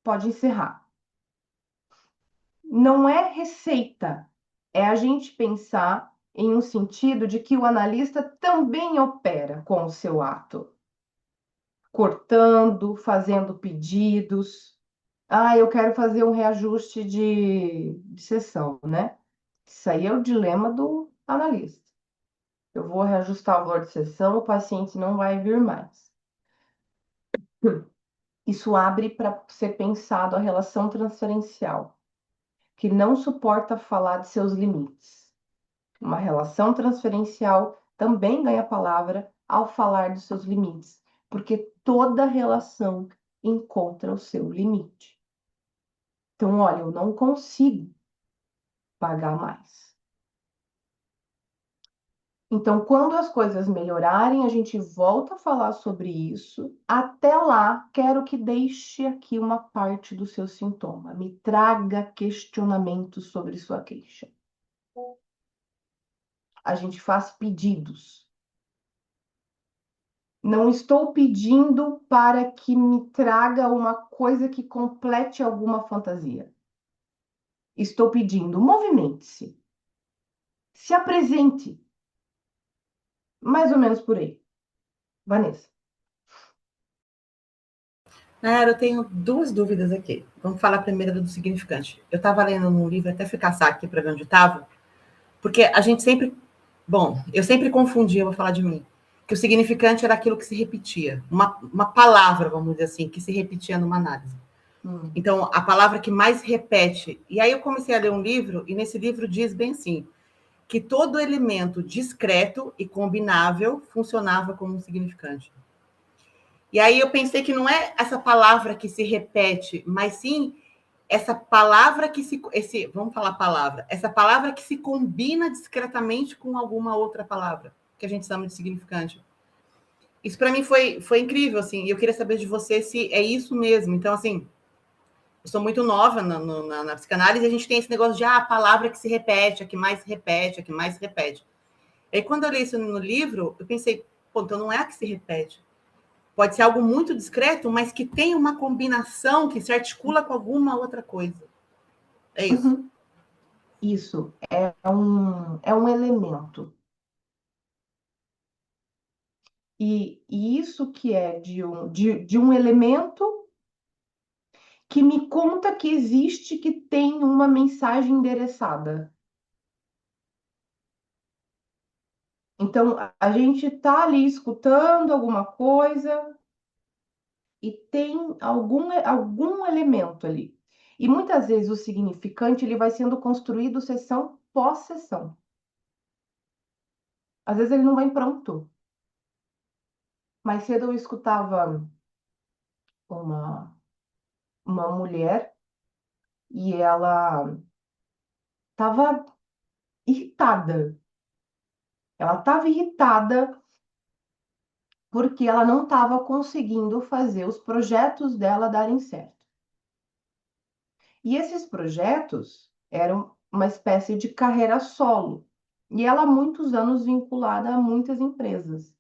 [SPEAKER 1] pode encerrar. Não é receita, é a gente pensar em um sentido de que o analista também opera com o seu ato, cortando, fazendo pedidos. Ah, eu quero fazer um reajuste de sessão, né? Isso aí é o dilema do analista. Eu vou reajustar o valor de sessão, o paciente não vai vir mais. Isso abre para ser pensado a relação transferencial, que não suporta falar de seus limites. Uma relação transferencial também ganha palavra ao falar dos seus limites, porque toda relação encontra o seu limite. Então, olha, eu não consigo pagar mais. Então, quando as coisas melhorarem, a gente volta a falar sobre isso. Até lá, quero que deixe aqui uma parte do seu sintoma. Me traga questionamentos sobre sua queixa. A gente faz pedidos. Não estou pedindo para que me traga uma coisa que complete alguma fantasia. Estou pedindo, movimente-se. Se apresente. Mais ou menos por aí. Vanessa.
[SPEAKER 3] Nayara, eu tenho duas dúvidas aqui. Vamos falar primeiro do significante. Eu estava lendo um livro, até fui caçar aqui para ver onde estava, porque a gente sempre... Bom, eu sempre confundi, eu vou falar de mim. que o significante era aquilo que se repetia, uma palavra, vamos dizer assim, que se repetia numa análise. Então, a palavra que mais repete. E aí eu comecei a ler um livro, e nesse livro diz bem assim, que todo elemento discreto e combinável funcionava como um significante. E aí eu pensei que não é essa palavra que se repete, mas sim essa palavra que vamos falar palavra, essa palavra que se combina discretamente com alguma outra palavra, que a gente chama de significante. Isso para mim foi incrível, assim, e eu queria saber de você se é isso mesmo. Então, assim, eu sou muito nova na psicanálise, e a gente tem esse negócio de a palavra que se repete, a que mais se repete, a que mais se repete. E aí, quando eu li isso no livro, eu pensei, pô, então não é a que se repete. Pode ser algo muito discreto, mas que tem uma combinação que se articula com alguma outra coisa. É isso.
[SPEAKER 1] Isso é um elemento. E isso que é de um elemento que me conta que existe, que tem uma mensagem endereçada. Então, a gente está ali escutando alguma coisa e tem algum elemento ali. E muitas vezes o significante ele vai sendo construído sessão pós sessão. Às vezes ele não vem pronto. Mais cedo eu escutava uma mulher e ela estava irritada. Ela estava irritada porque ela não estava conseguindo fazer os projetos dela darem certo. E esses projetos eram uma espécie de carreira solo. E ela há muitos anos vinculada a muitas empresas.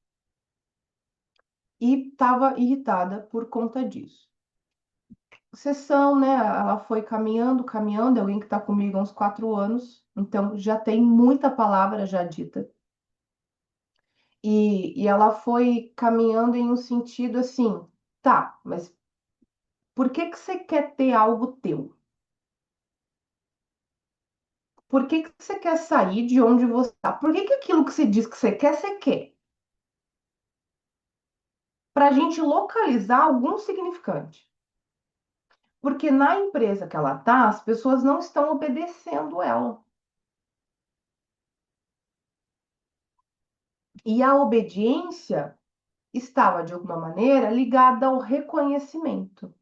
[SPEAKER 1] E estava irritada por conta disso. Sessão, né? Ela foi caminhando, caminhando. É alguém que está comigo há uns 4 anos. Então já tem muita palavra já dita. E ela foi caminhando em um sentido assim, tá, mas por que que você quer ter algo teu? Por que que você quer sair de onde você está? Por que que aquilo que você diz que você quer? Para a gente localizar algum significante. Porque na empresa que ela está, as pessoas não estão obedecendo ela. E a obediência estava, de alguma maneira, ligada ao reconhecimento.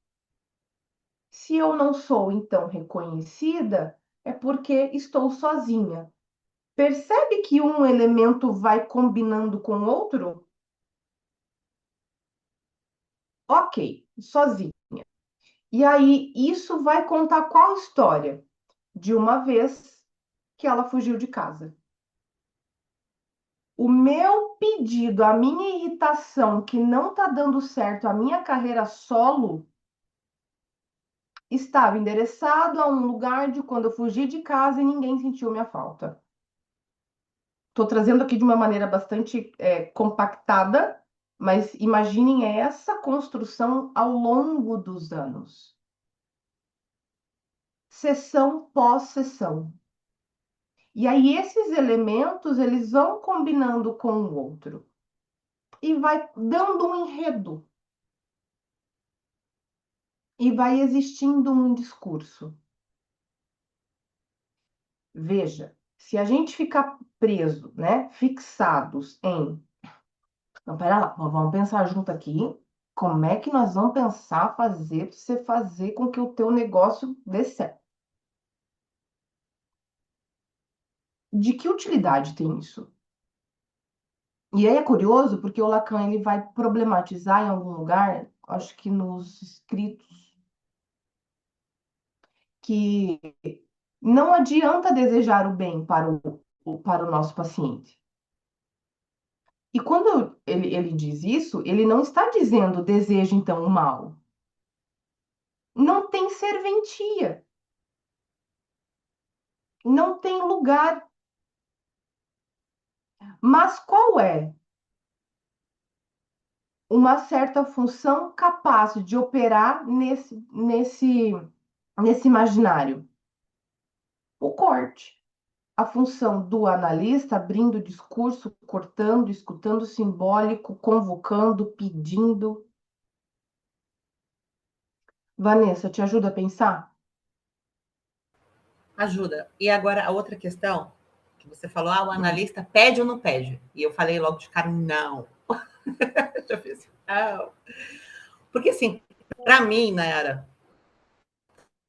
[SPEAKER 1] Se eu não sou, então, reconhecida, é porque estou sozinha. Percebe que um elemento vai combinando com o outro? Ok, sozinha. E aí, isso vai contar qual história? De uma vez que ela fugiu de casa. O meu pedido, a minha irritação que não está dando certo, a minha carreira solo, estava endereçado a um lugar de quando eu fugi de casa e ninguém sentiu minha falta. Estou trazendo aqui de uma maneira bastante compactada, mas imaginem essa construção ao longo dos anos. Sessão pós sessão. E aí esses elementos, eles vão combinando com o outro. E vai dando um enredo. E vai existindo um discurso. Veja, se a gente ficar preso, né, fixados em... Não, pera lá, vamos pensar junto aqui. Como é que nós vamos pensar fazer para você fazer com que o teu negócio dê certo? De que utilidade tem isso? E aí é curioso porque o Lacan ele vai problematizar em algum lugar, acho que nos escritos, que não adianta desejar o bem para o nosso paciente. E quando ele diz isso, ele não está dizendo deseja então o mal. Não tem serventia. Não tem lugar. Mas qual é uma certa função capaz de operar nesse imaginário? O corte, a função do analista, abrindo o discurso, cortando, escutando o simbólico, convocando, pedindo. Vanessa, te ajuda a pensar?
[SPEAKER 3] Ajuda. E agora a outra questão, que você falou, o
[SPEAKER 1] Hum.
[SPEAKER 3] analista pede ou não pede? E eu falei logo de cara, não. Já fiz, não. Porque assim, para mim, Nayara,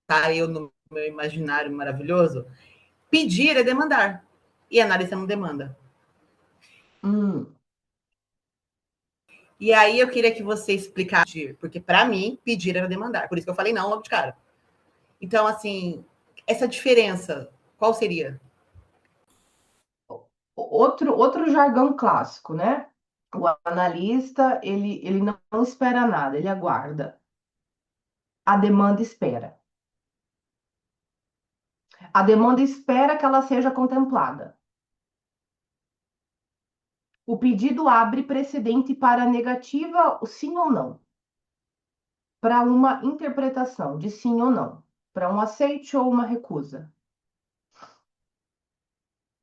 [SPEAKER 3] tá? Eu no meu imaginário maravilhoso, pedir é demandar. E analista não demanda.
[SPEAKER 1] Hum.
[SPEAKER 3] E aí eu queria que você explicasse, porque para mim, pedir era demandar. Por isso que eu falei não logo de cara. Então, assim, essa diferença, qual seria?
[SPEAKER 1] Outro jargão clássico, né? O analista, ele não espera nada, ele aguarda. A demanda espera. A demanda espera que ela seja contemplada. O pedido abre precedente para negativa, sim ou não, para uma interpretação de sim ou não, para um aceite ou uma recusa.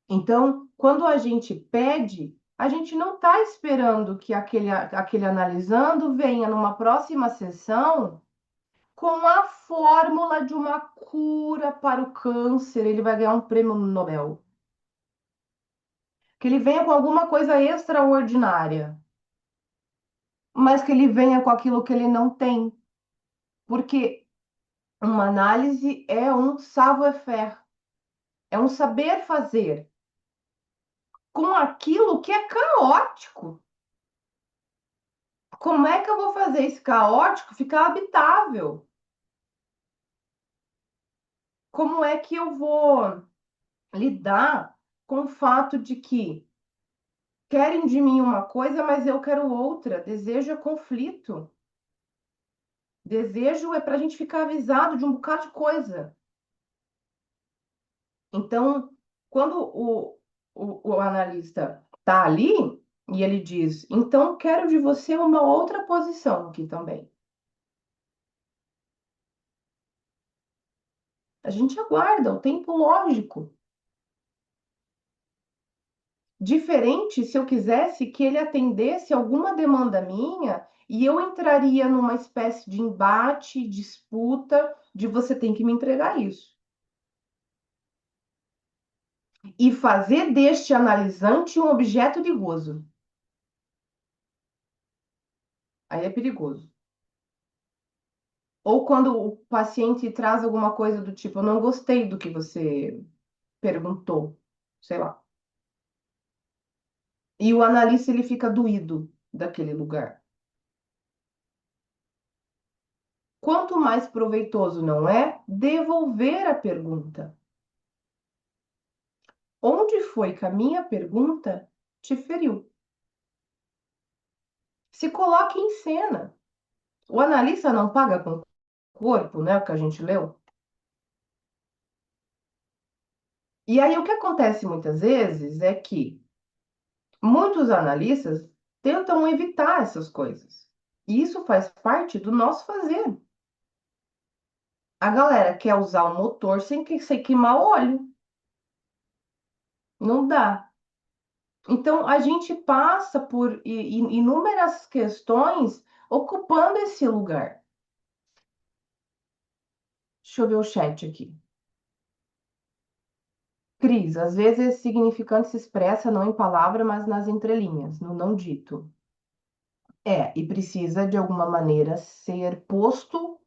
[SPEAKER 1] Então, quando a gente pede, a gente não está esperando que aquele analisando venha numa próxima sessão com a fórmula de uma cura para o câncer, ele vai ganhar um prêmio Nobel. Que ele venha com alguma coisa extraordinária, mas que ele venha com aquilo que ele não tem. Porque uma análise é um savoir-faire, é um saber fazer com aquilo que é caótico. Como é que eu vou fazer esse caótico ficar habitável? Como é que eu vou lidar com o fato de que querem de mim uma coisa, mas eu quero outra? Desejo é conflito. Desejo é para a gente ficar avisado de um bocado de coisa. Então, quando o analista está ali e ele diz, então quero de você uma outra posição aqui também. A gente aguarda o tempo lógico. Diferente se eu quisesse que ele atendesse alguma demanda minha e eu entraria numa espécie de embate, disputa, de você tem que me entregar isso. E fazer deste analisante um objeto de gozo. Aí é perigoso. Ou quando o paciente traz alguma coisa do tipo, eu não gostei do que você perguntou, sei lá. E o analista ele fica doído daquele lugar. Quanto mais proveitoso não é devolver a pergunta. Onde foi que a minha pergunta te feriu? Se coloque em cena. O analista não paga com corpo, né? O que a gente leu. E aí o que acontece muitas vezes é que muitos analistas tentam evitar essas coisas. E isso faz parte do nosso fazer. A galera quer usar o motor sem queimar o óleo. Não dá. Então, a gente passa por inúmeras questões ocupando esse lugar. Deixa eu ver o chat aqui. Cris, às vezes esse significante se expressa não em palavra, mas nas entrelinhas, no não dito. E precisa, de alguma maneira, ser posto,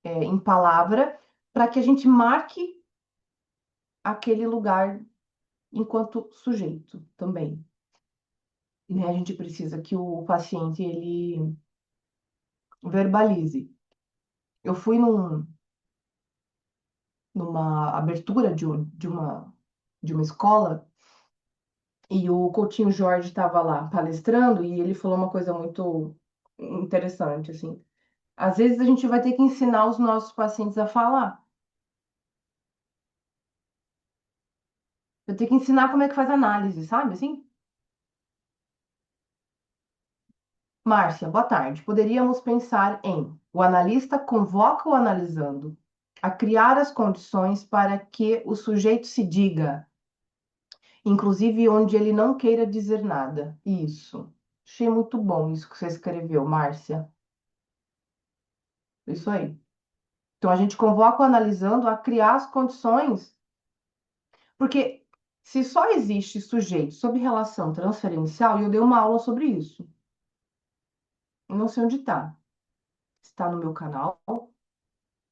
[SPEAKER 1] em palavra para que a gente marque aquele lugar enquanto sujeito também. Né? A gente precisa que o paciente ele verbalize. Eu fui numa abertura de uma escola e o Coutinho Jorge estava lá palestrando e ele falou uma coisa muito interessante, assim. Às vezes a gente vai ter que ensinar os nossos pacientes a falar. Eu tenho que ensinar como é que faz análise, sabe? Assim? Márcia, boa tarde. Poderíamos pensar em: o analista convoca o analisando a criar as condições para que o sujeito se diga. inclusive onde ele não queira dizer nada. Isso. Achei muito bom isso que você escreveu, Márcia. Isso aí. Então a gente convoca o analisando a criar as condições, porque se só existe sujeito sob relação transferencial, e eu dei uma aula sobre isso, eu não sei onde está. Está no meu canal,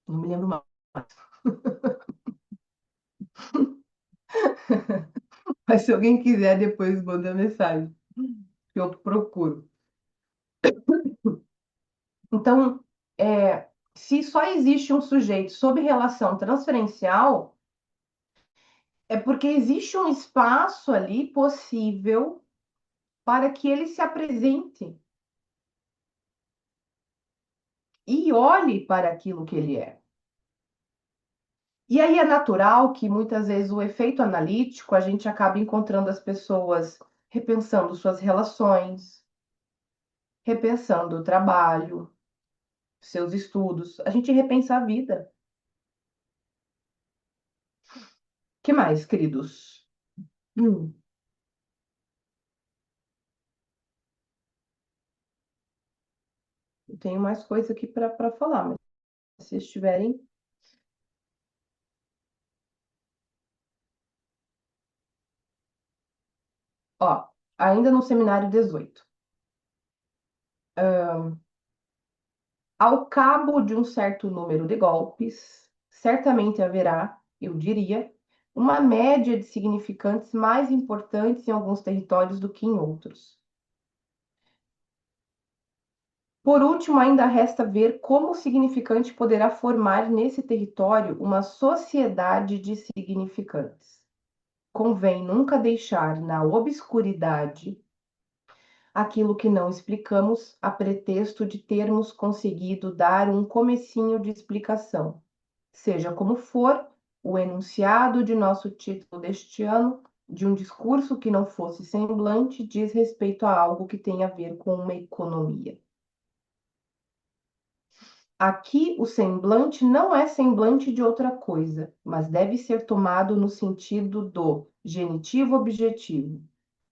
[SPEAKER 1] não me lembro mais. Mas se alguém quiser, depois manda mensagem, que eu procuro. Então, se só existe um sujeito sob relação transferencial, é porque existe um espaço ali possível para que ele se apresente e olhe para aquilo que ele é. E aí é natural que muitas vezes o efeito analítico a gente acaba encontrando as pessoas repensando suas relações, repensando o trabalho, seus estudos. A gente repensa a vida. Que mais, queridos? Hum, eu tenho mais coisa aqui para falar, mas se estiverem. Ó, ainda no seminário 18. Ao cabo de um certo número de golpes, certamente haverá, eu diria, uma média de significantes mais importantes em alguns territórios do que em outros. Por último, ainda resta ver como o significante poderá formar nesse território uma sociedade de significantes. Convém nunca deixar na obscuridade aquilo que não explicamos a pretexto de termos conseguido dar um comecinho de explicação. Seja como for, o enunciado de nosso título deste ano, de um discurso que não fosse semblante, diz respeito a algo que tem a ver com uma economia. Aqui, o semblante não é semblante de outra coisa, mas deve ser tomado no sentido do genitivo objetivo.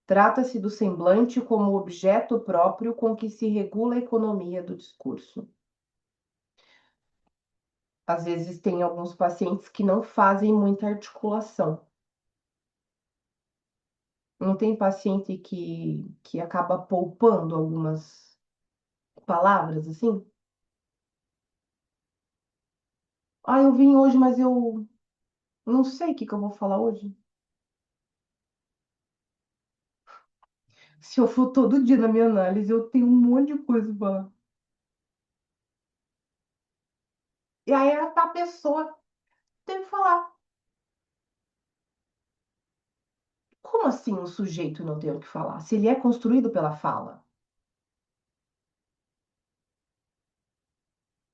[SPEAKER 1] Trata-se do semblante como objeto próprio com que se regula a economia do discurso. Às vezes, tem alguns pacientes que não fazem muita articulação. Não tem paciente que acaba poupando algumas palavras, assim? Ah, eu vim hoje, mas eu não sei o que eu vou falar hoje. Se eu for todo dia na minha análise, eu tenho um monte de coisa para falar. E aí a pessoa tem que falar. Como assim um sujeito não tem o que falar? Se ele é construído pela fala?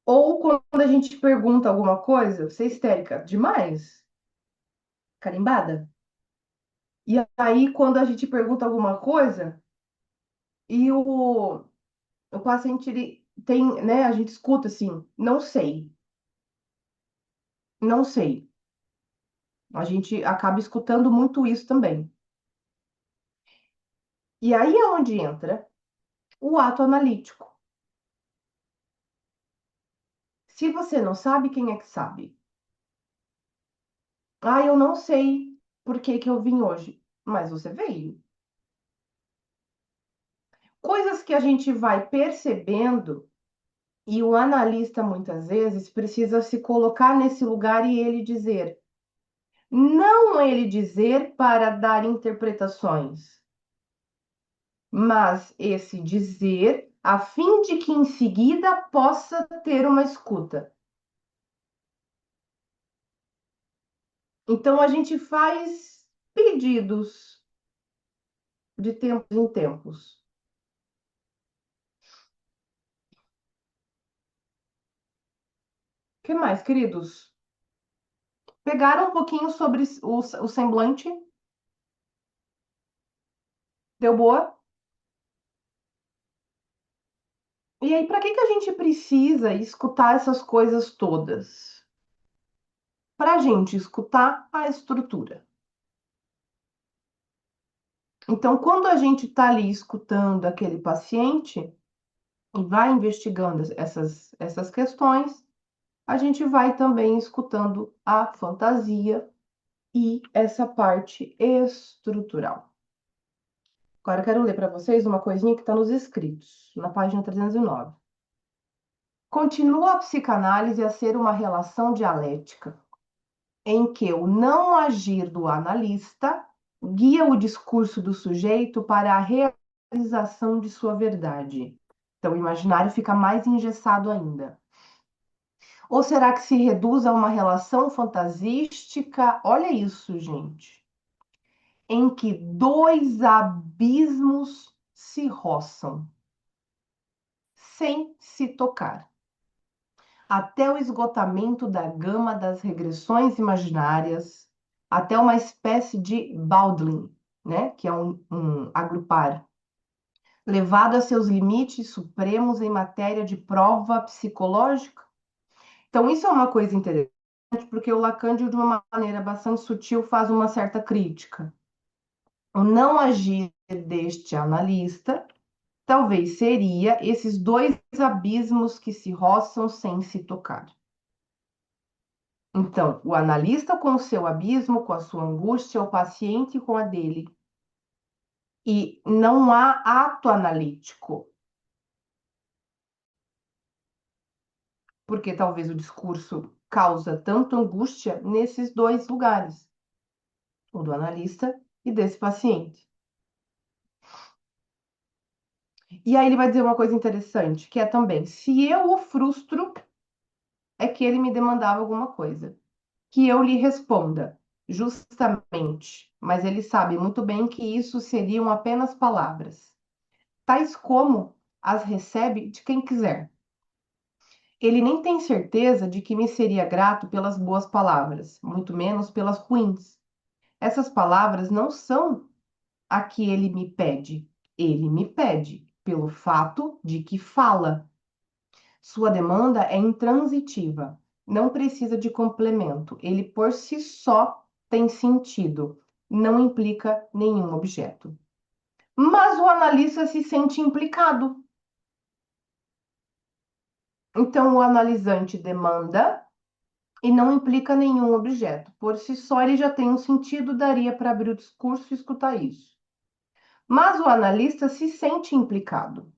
[SPEAKER 1] Ou quando a gente pergunta alguma coisa, você é histérica demais, carimbada. E aí, quando a gente pergunta alguma coisa, e o paciente ele tem, né? A gente escuta assim, não sei, não sei. A gente acaba escutando muito isso também. E aí é onde entra o ato analítico. Se você não sabe, quem é que sabe? Ah, eu não sei por que que eu vim hoje, mas você veio. Coisas que a gente vai percebendo e o analista muitas vezes precisa se colocar nesse lugar e ele dizer, não ele dizer para dar interpretações, mas esse dizer a fim de que em seguida possa ter uma escuta. Então a gente faz pedidos de tempos em tempos. O que mais, queridos? Pegaram um pouquinho sobre o semblante? Deu boa? E aí, para que que a gente precisa escutar essas coisas todas? Para a gente escutar a estrutura. Então, quando a gente está ali escutando aquele paciente e vai investigando essas questões, a gente vai também escutando a fantasia e essa parte estrutural. Agora, eu quero ler para vocês uma coisinha que está nos escritos, na página 309. Continua a psicanálise a ser uma relação dialética, em que o não agir do analista guia o discurso do sujeito para a realização de sua verdade. Então, o imaginário fica mais engessado ainda. Ou será que se reduz a uma relação fantasística? Olha isso, gente. Em que dois abismos se roçam, sem se tocar, até o esgotamento da gama das regressões imaginárias, até uma espécie de Baldwin, né? Que é um agrupar, levado a seus limites supremos em matéria de prova psicológica. Então, isso é uma coisa interessante, porque o Lacan, de uma maneira bastante sutil, faz uma certa crítica. O não agir deste analista talvez seria esses dois abismos que se roçam sem se tocar. Então, o analista com o seu abismo, com a sua angústia, o paciente com a dele. E não há ato analítico, porque talvez o discurso causa tanto angústia nesses dois lugares, o do analista e desse paciente. E aí ele vai dizer uma coisa interessante, que é também, se eu o frustro, é que ele me demandava alguma coisa. Que eu lhe responda, justamente, mas ele sabe muito bem que isso seriam apenas palavras, tais como as recebe de quem quiser. Ele nem tem certeza de que me seria grato pelas boas palavras, muito menos pelas ruins. Essas palavras não são a que ele me pede. Ele me pede pelo fato de que fala. Sua demanda é intransitiva, não precisa de complemento. Ele por si só tem sentido, não implica nenhum objeto. Mas o analista se sente implicado. Então, o analisante demanda e não implica nenhum objeto. Por si só, ele já tem um sentido, daria para abrir o discurso e escutar isso. Mas o analista se sente implicado,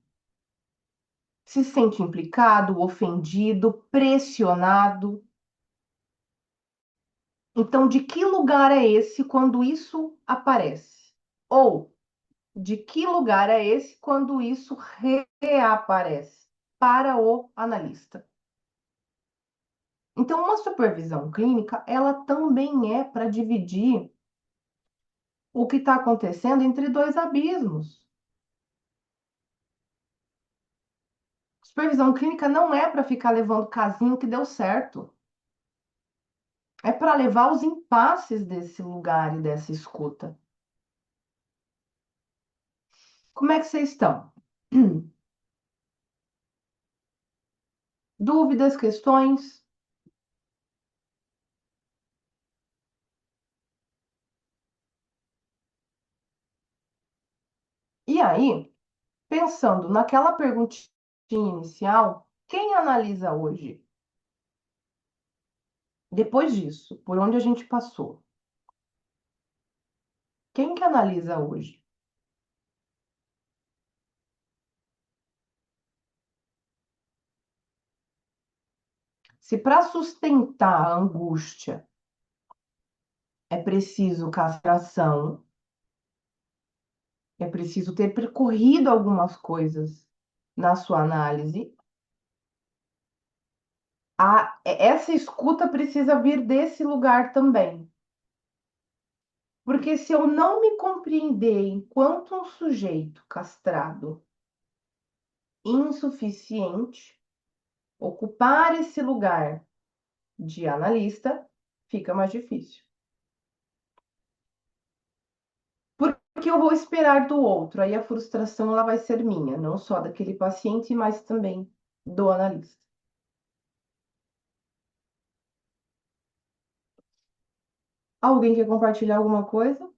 [SPEAKER 1] ofendido, pressionado. Então, de que lugar é esse quando isso aparece? Ou de que lugar é esse quando isso reaparece para o analista? Então, uma supervisão clínica, ela também é para dividir o que está acontecendo entre dois abismos. Supervisão clínica não é para ficar levando casinho que deu certo. É para levar os impasses desse lugar e dessa escuta. Como é que vocês estão? Dúvidas, questões? E aí, pensando naquela perguntinha inicial, quem analisa hoje? Depois disso, por onde a gente passou? Quem que analisa hoje? Se para sustentar a angústia é preciso castração, é preciso ter percorrido algumas coisas na sua análise, essa escuta precisa vir desse lugar também. Porque se eu não me compreender enquanto um sujeito castrado, insuficiente, ocupar esse lugar de analista, fica mais difícil. Porque eu vou esperar do outro, aí a frustração ela vai ser minha, não só daquele paciente, mas também do analista. Alguém quer compartilhar alguma coisa?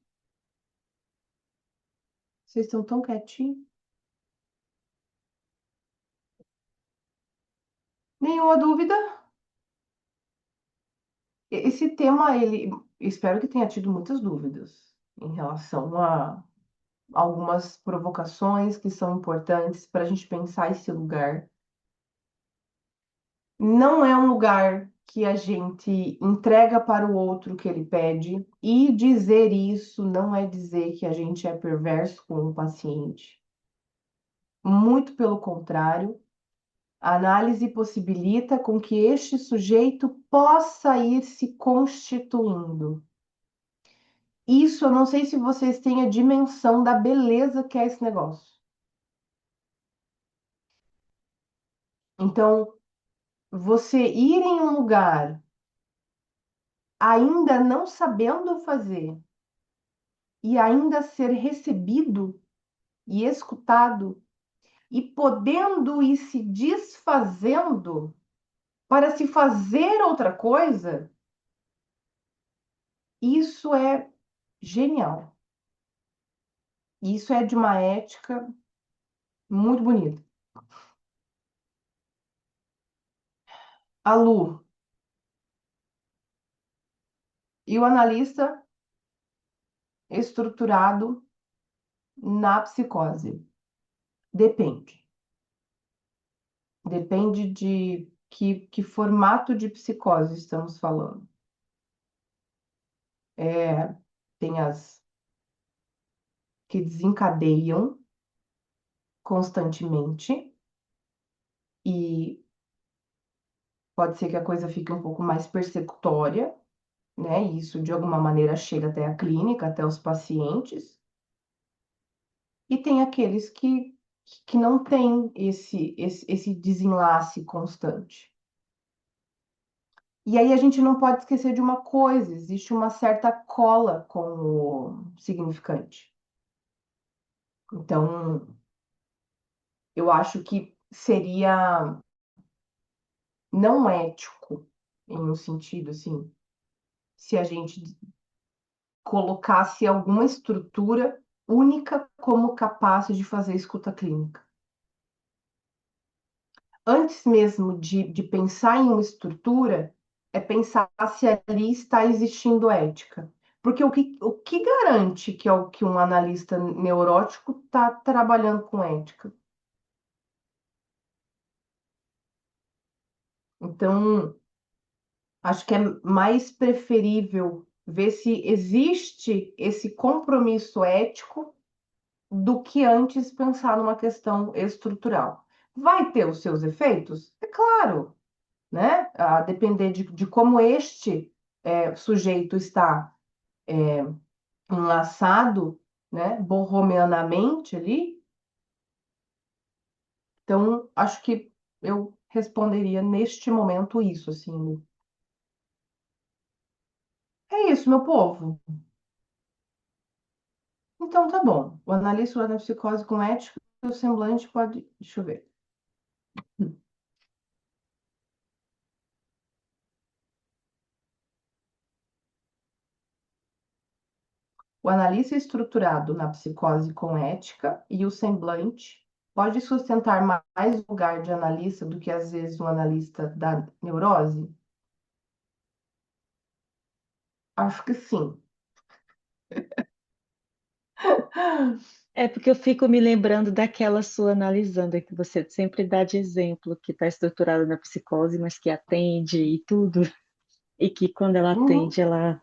[SPEAKER 1] Vocês estão tão quietinhos. Nenhuma dúvida? Esse tema, ele, espero que tenha tido muitas dúvidas em relação a algumas provocações que são importantes para a gente pensar esse lugar. Não é um lugar que a gente entrega para o outro o que ele pede, e dizer isso não é dizer que a gente é perverso com o paciente. Muito pelo contrário, a análise possibilita com que este sujeito possa ir se constituindo. Isso, eu não sei se vocês têm a dimensão da beleza que é esse negócio. Então, você ir em um lugar ainda não sabendo fazer e ainda ser recebido e escutado e podendo ir se desfazendo para se fazer outra coisa, isso é genial. Isso é de uma ética muito bonita. A Lu e o analista estruturado na psicose. Depende. Depende de que formato de psicose estamos falando. Tem as que desencadeiam constantemente e pode ser que a coisa fique um pouco mais persecutória, né? E isso de alguma maneira chega até a clínica, até os pacientes. E tem aqueles que não têm esse desenlace constante. E aí a gente não pode esquecer de uma coisa: existe uma certa cola com o significante. Então, eu acho que seria não ético, em um sentido assim, se a gente colocasse alguma estrutura única como capaz de fazer escuta clínica. Antes mesmo de pensar em uma estrutura, é pensar se ali está existindo ética. Porque o que garante que um analista neurótico está trabalhando com ética? Então, acho que é mais preferível ver se existe esse compromisso ético do que antes pensar numa questão estrutural. Vai ter os seus efeitos? É claro, né? A depender de como este sujeito está enlaçado, né, borromeanamente ali. Então, acho que eu responderia neste momento isso, assim. É isso, meu povo. Então, tá bom. O analista da psicose com ética, o semblante pode. Deixa eu ver. O analista estruturado na psicose com ética e o semblante pode sustentar mais o lugar de analista do que, às vezes, o analista da neurose? Acho que sim.
[SPEAKER 4] É porque eu fico me lembrando daquela sua analisando, que você sempre dá de exemplo, que está estruturada na psicose, mas que atende e tudo, e que quando ela
[SPEAKER 1] Uhum.
[SPEAKER 4] atende, ela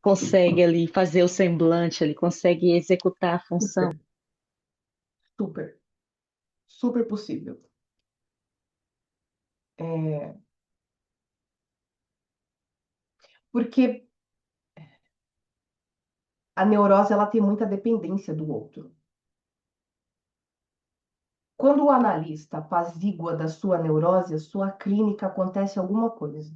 [SPEAKER 4] consegue ali fazer o semblante, ele consegue executar a função.
[SPEAKER 1] Super, super, super possível. É, porque a neurose ela tem muita dependência do outro. Quando o analista apazigua da sua neurose, a sua clínica acontece alguma coisa.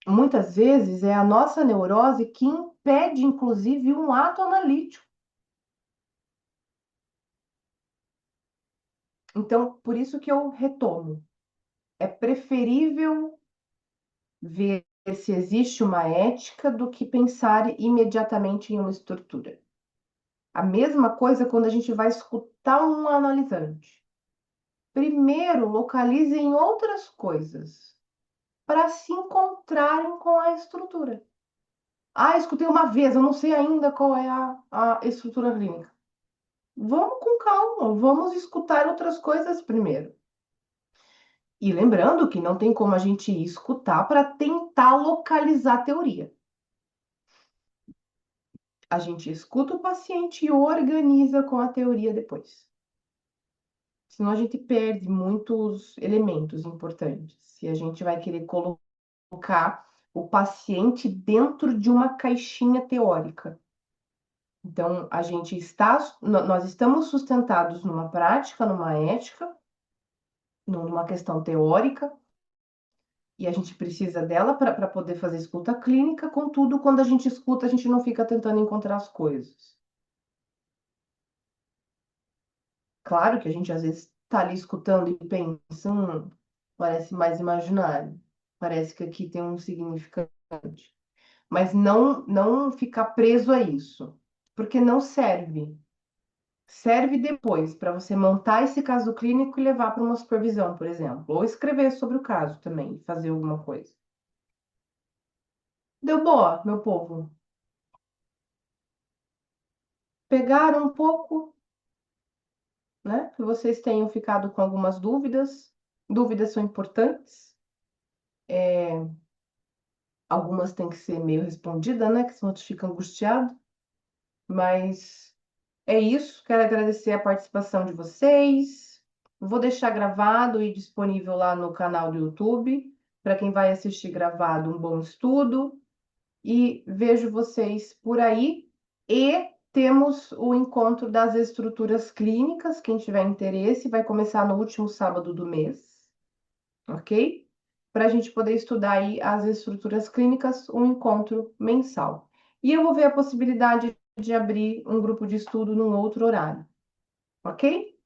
[SPEAKER 1] Muitas vezes é a nossa neurose que impede, inclusive, um ato analítico. Então, por isso que eu retomo. É preferível ver se existe uma ética do que pensar imediatamente em uma estrutura. A mesma coisa quando a gente vai escutar um analisante. Primeiro, localizem outras coisas para se encontrarem com a estrutura. Ah, escutei uma vez, eu não sei ainda qual é a estrutura clínica. Vamos com calma, vamos escutar outras coisas primeiro. E lembrando que não tem como a gente escutar para tentar localizar a teoria. A gente escuta o paciente e organiza com a teoria depois. Senão a gente perde muitos elementos importantes. Se a gente vai querer colocar o paciente dentro de uma caixinha teórica. Então, nós estamos sustentados numa prática, numa ética, numa questão teórica, e a gente precisa dela para poder fazer escuta clínica. Contudo, quando a gente escuta, a gente não fica tentando encontrar as coisas. Claro que a gente às vezes está ali escutando e pensa, parece mais imaginário, parece que aqui tem um significante. Mas não ficar preso a isso, porque não serve. Serve depois para você montar esse caso clínico e levar para uma supervisão, por exemplo, ou escrever sobre o caso também, fazer alguma coisa. Deu boa, meu povo? Pegaram um pouco, né? Que vocês tenham ficado com algumas dúvidas. Dúvidas são importantes. Algumas têm que ser meio respondidas, né? Que senão a gente fica angustiado. Mas é isso. Quero agradecer a participação de vocês. Vou deixar gravado e disponível lá no canal do YouTube. Para quem vai assistir gravado, um bom estudo. E vejo vocês por aí. E temos o encontro das estruturas clínicas. Quem tiver interesse, vai começar no último sábado do mês, ok? Para a gente poder estudar aí as estruturas clínicas, um encontro mensal. E eu vou ver a possibilidade de abrir um grupo de estudo num outro horário, ok?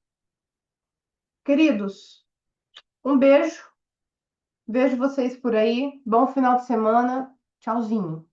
[SPEAKER 1] Queridos, um beijo. Vejo vocês por aí. Bom final de semana. Tchauzinho.